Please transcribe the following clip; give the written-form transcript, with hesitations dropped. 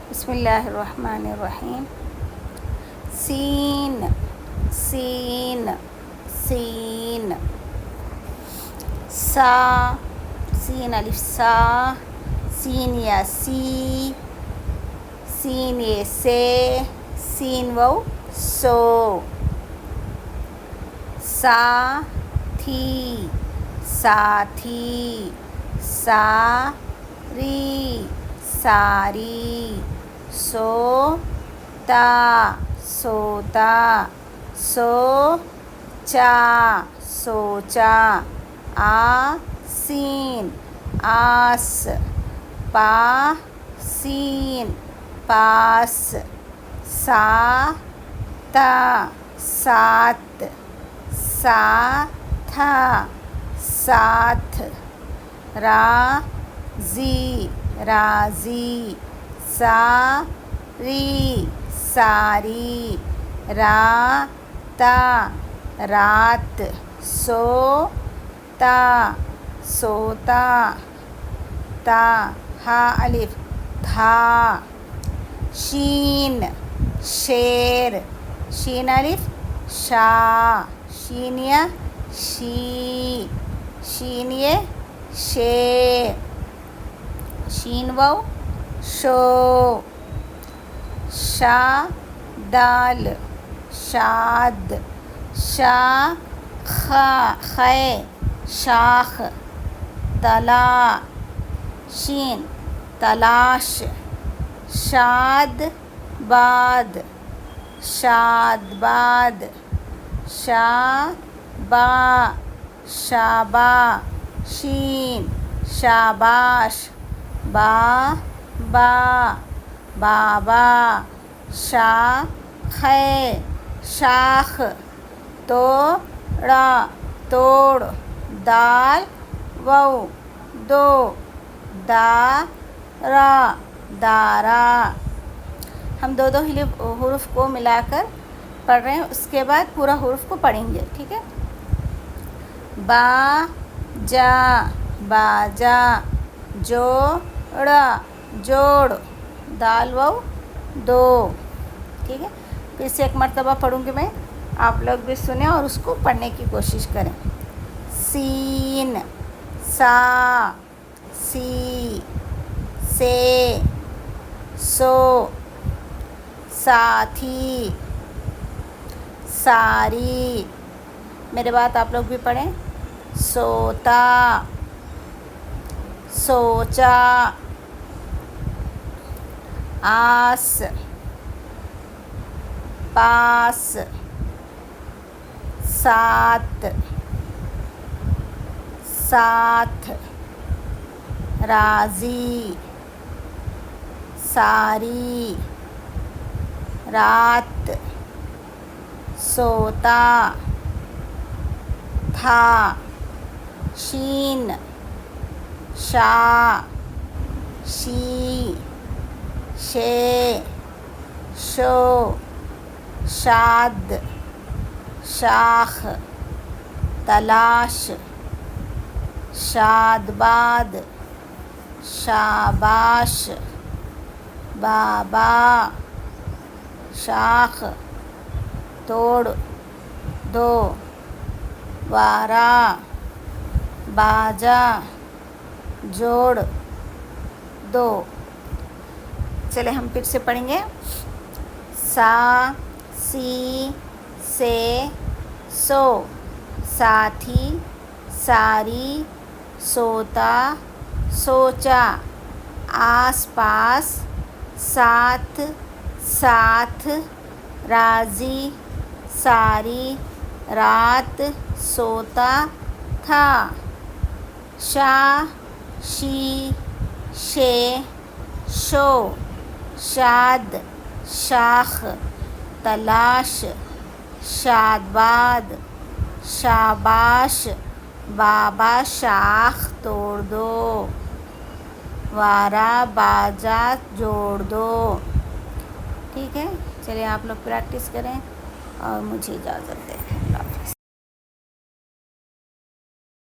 बिस्मिल्लाहिर्रहमानिर्रहीम। सीन सीन सीन। सा सीन अलिफ सा। सीन या सी। सीन ये से। सीन वाव सो। सा थी साथी। सा री सारी। सो ता सोता। सो चा सोचा। आ सीन आस। पा सीन पास। सा ता सात। सा था साथ। रा जी राजी। सा री सारी। रा ता रात। सो ता सोता। ता हा अलिफ था। शीन शेर। शीन अलिफ शा। शीन या शी। शीन ये शे। शीन वाव शो। शा दाल शाद। शा खा खे शाख। तला शीन तलाश। शाद बाद शादबाद। शा बा शाबा। शीन शाबाश। बा बा बाबा। शा खे शाख। तोड़ा तोड़। दाल वौ दो। दारा दारा। हम दो दो हुरूफ को मिलाकर पढ़ रहे हैं, उसके बाद पूरा हुरूफ को पढ़ेंगे, ठीक है। बा जा बाजा। जोड़ा जोड़। दाल वौ दो, ठीक है। फिर से एक मर्तबा पढ़ूँगी मैं, आप लोग भी सुने और उसको पढ़ने की कोशिश करें। सीन सा सी से सो साथी सारी। मेरे बात आप लोग भी पढ़ें। सोता सोचा। आस पास। सात साथ। राजी सारी। रात सोता था। शीन शा शी शे शो शाद शाख। तलाश शादबाद शाबाश। बाबा शाख। तोड़ दो। वारा बाजा। जोड़ दो। चले हम फिर से पढ़ेंगे। सा सी से सो साथी सारी। सोता सोचा। आस पास। साथ साथ। राजी सारी। रात सोता था। शा शी शे शो शाद शाख। तलाश शादबाद शाबाश। बाबा शाख तोड़ दो। वारा बाजा जोड़ दो, ठीक है। चलिए आप लोग प्रैक्टिस करें और मुझे इजाज़त दें।